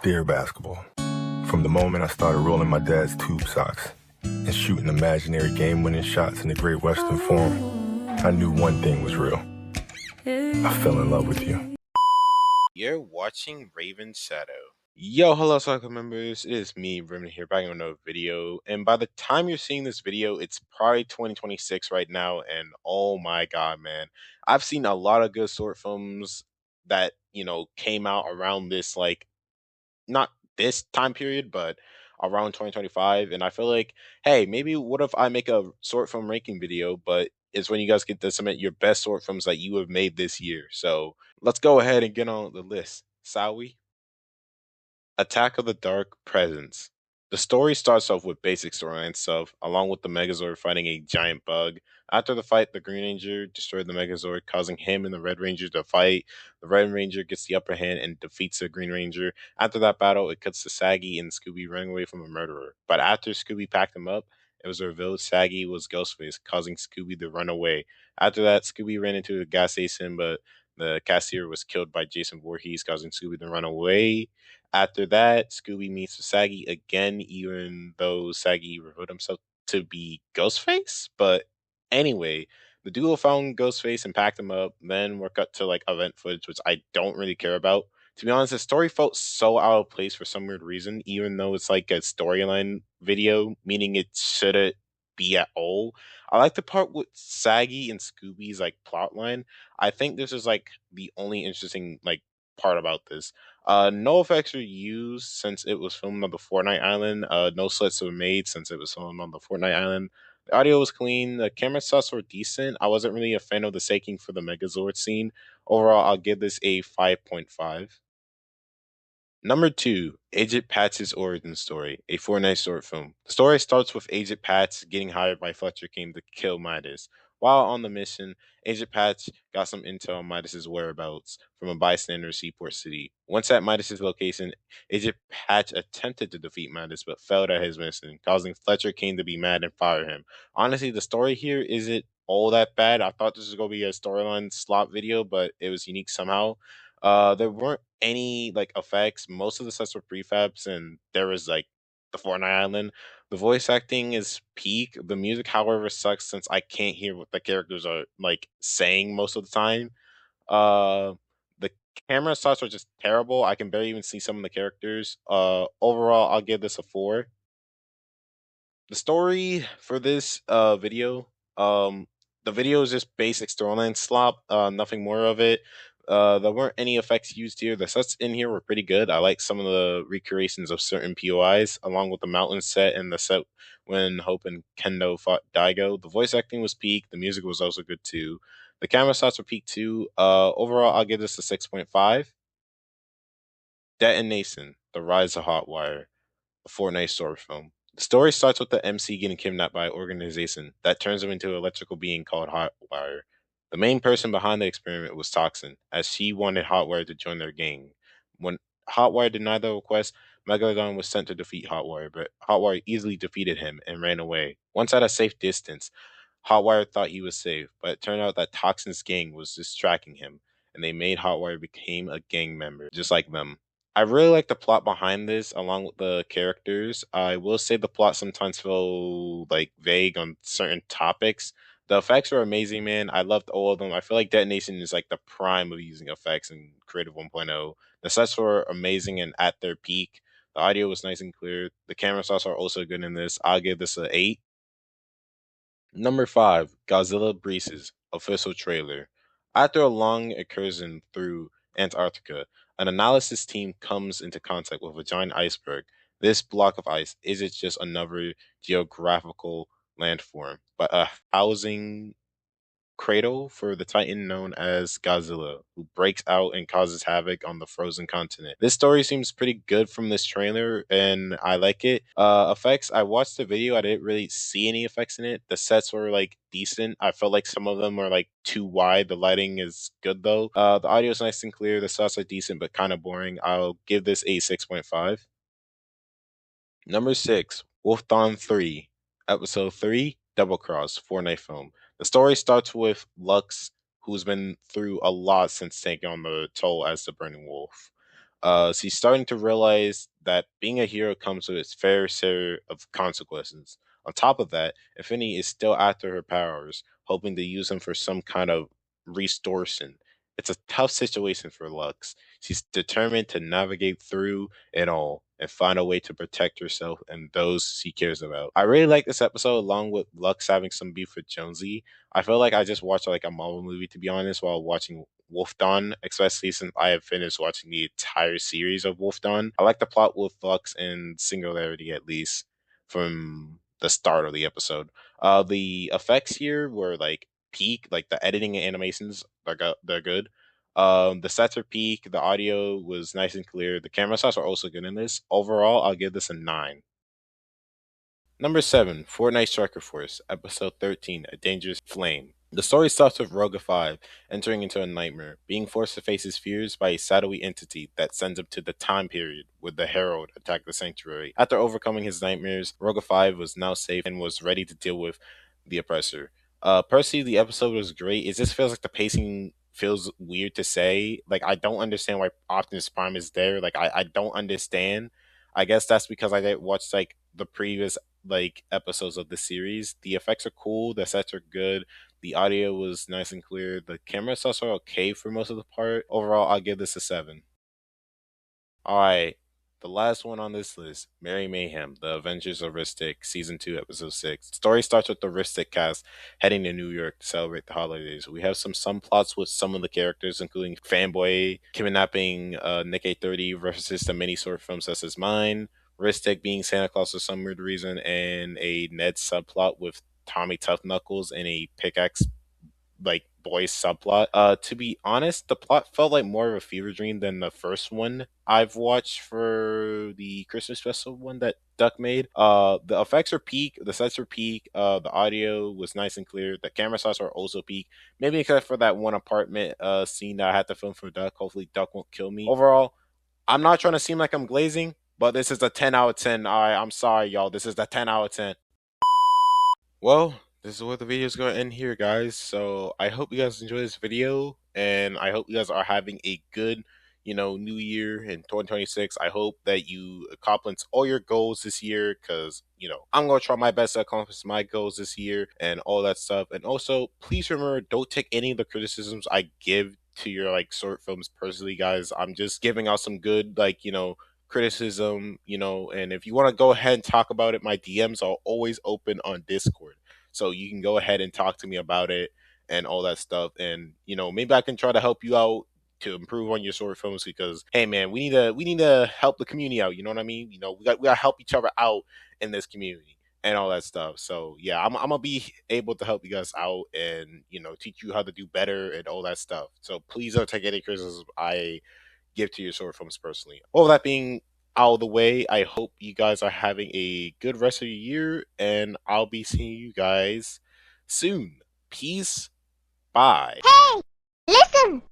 Dear basketball, from the moment I started rolling my dad's tube socks and shooting imaginary game-winning shots in the Great Western Forum, I knew one thing was real. I fell in love with you. You're watching Raven Shadow. Yo, hello, soccer members. It is me, Raven, here, back on another video. And by the time you're seeing this video, it's probably 2026 right now. And oh my god, man, I've seen a lot of good short films that came out around this, like, not this time period, but around 2025. And I feel like, hey, maybe what if I make a short film ranking video, but it's when you guys get to submit your best short films that you have made this year. So let's go ahead and get on the list. Sawi, Attack of the Dark Presence. The story starts off with basic storyline stuff, along with the Megazord fighting a giant bug. After the fight, the Green Ranger destroyed the Megazord, causing him and the Red Ranger to fight. The Red Ranger gets the upper hand and defeats the Green Ranger. After that battle, it cuts to Saggy and Scooby running away from a murderer. But after Scooby packed them up, it was revealed Saggy was Ghostface, causing Scooby to run away. After that, Scooby ran into a gas station, but the cashier was killed by Jason Voorhees, causing Scooby to run away. After that, Scooby meets with Saggy again, even though Saggy revealed himself to be Ghostface. But anyway, the duo found Ghostface and packed him up. Then we're cut to like event footage, which I don't really care about. To be honest, the story felt so out of place for some weird reason, even though it's like a storyline video, meaning it shouldn't be at all. I like the part with Saggy and Scooby's like plot line. I think this is like the only interesting like part about this. No effects were used since it was filmed on the Fortnite Island. No sets were made since it was filmed on the Fortnite Island. The audio was clean. The camera shots were decent. I wasn't really a fan of the shaking for the Megazord scene. Overall, I'll give this a 5.5. Number two, Agent Patch's origin story, a Fortnite short film. The story starts with Agent Patch getting hired by Fletcher King to kill Midas. While on the mission, Agent Patch got some intel on Midas's whereabouts from a bystander Seaport City. Once at Midas's location, Agent Patch attempted to defeat Midas but failed at his mission, causing Fletcher King to be mad and fire him. Honestly, the story here isn't all that bad. I thought this was gonna be a storyline slot video, but it was unique somehow. There weren't any like effects. Most of the sets were prefabs, and there was like the Fortnite Island. The voice acting is peak. The music, however, sucks since I can't hear what the characters are like saying most of the time. The camera shots are just terrible. I can barely even see some of the characters. Overall, I'll give this a 4. The story for this video, the video is just basic storyline slop, nothing more of it. There weren't any effects used here. The sets in here were pretty good. I like some of the recreations of certain POIs, along with the mountain set and the set when Hope and Kendo fought Daigo. The voice acting was peak. The music was also good too. The camera shots were peak too. Overall, I'll give this a 6.5. Detonation: The Rise of Hotwire, a Fortnite story film. The story starts with the MC getting kidnapped by an organization that turns him into an electrical being called Hotwire. The main person behind the experiment was Toxin, as she wanted Hotwire to join their gang. When Hotwire denied the request, Megalodon was sent to defeat Hotwire, but Hotwire easily defeated him and ran away. Once at a safe distance, Hotwire thought he was safe, but it turned out that Toxin's gang was just tracking him, and they made Hotwire become a gang member, just like them. I really like the plot behind this, along with the characters. I will say the plot sometimes feel like vague on certain topics. The effects were amazing, man. I loved all of them. I feel like Detonation is like the prime of using effects in Creative 1.0. The sets were amazing and at their peak. The audio was nice and clear. The camera shots are also good in this. I'll give this a 8. Number 5, Godzilla Breezes official trailer. After a long excursion through Antarctica, an analysis team comes into contact with a giant iceberg. This block of ice isn't just another geographical landform, but a housing cradle for the titan known as Godzilla, who breaks out and causes havoc on the frozen continent. This story seems pretty good from this trailer, and I like it. Effects, I watched the video, I didn't really see any effects in it. The sets were like decent. I felt like some of them were like too wide. The lighting is good though. The audio is nice and clear. The shots are decent, but kind of boring. I'll give this a 6.5. Number 6, Wolfthon 3, Episode 3, Double Cross, Fortnite film. The story starts with Lux, who's been through a lot since taking on the toll as the Burning Wolf. She's starting to realize that being a hero comes with its fair share of consequences. On top of that, Infinity is still after her powers, hoping to use them for some kind of restoration. It's a tough situation for Lux. She's determined to navigate through it all and find a way to protect herself and those she cares about. I really like this episode, along with Lux having some beef with Jonesy. I feel like I just watched like a Marvel movie, to be honest, while watching Wolf Dawn, especially since I have finished watching the entire series of Wolf Dawn. I like the plot with Lux and Singularity, at least from the start of the episode. The effects here were like peak, like the editing and animations they're good. The sets are peak. The audio was nice and clear. The camera shots are also good in this. Overall, I'll give this a 9. Number 7, Fortnite Striker Force, Episode 13, A Dangerous Flame. The story starts with Roga 5 entering into a nightmare, being forced to face his fears by a shadowy entity that sends him to the time period where the Herald attacked the Sanctuary. After overcoming his nightmares, Roga 5 was now safe and was ready to deal with the oppressor. Personally, the episode was great. It just feels like the pacing feels weird to say. Like, I don't understand why Optimus Prime is there. Like, I don't understand. I guess that's because I didn't watch like the previous like episodes of the series. The effects are cool, the sets are good, the audio was nice and clear, the camera shots are okay for most of the part. Overall, I'll give this a 7. Alright, the last one on this list, Merry Mayhem, The Avengers of Ristic, Season 2, Episode 6. Story starts with the Ristic cast heading to New York to celebrate the holidays. We have some plots with some of the characters, including Fanboy kidnapping Nick A30 references to many short films such as Mine, Ristic being Santa Claus for some weird reason, and a Ned subplot with Tommy Tough Knuckles and a pickaxe like boys subplot. To be honest, the plot felt like more of a fever dream than the first one I've watched for the Christmas special one that Duck made. The effects are peak, the sets are peak, the audio was nice and clear, the camera shots are also peak. Maybe except for that one apartment scene that I had to film for Duck. Hopefully Duck won't kill me. Overall, I'm not trying to seem like I'm glazing, but this is a 10 out of 10. I'm sorry, y'all. This is the 10 out of 10. Well, this is where the video is going to end here, guys. So I hope you guys enjoy this video, and I hope you guys are having a good, new year in 2026. I hope that you accomplish all your goals this year, because, I'm going to try my best to accomplish my goals this year and all that stuff. And also, please remember, don't take any of the criticisms I give to your, like, short films personally, guys. I'm just giving out some good, like, criticism, and if you want to go ahead and talk about it, my DMs are always open on Discord. So you can go ahead and talk to me about it and all that stuff. And, maybe I can try to help you out to improve on your short films, because hey man, we need to help the community out, you know what I mean? We gotta help each other out in this community and all that stuff. So yeah, I'm gonna be able to help you guys out and teach you how to do better and all that stuff. So please don't take any criticism I give to your short films personally. All that being out of the way, I hope you guys are having a good rest of your year, and I'll be seeing you guys soon. Peace. Bye. Hey, listen!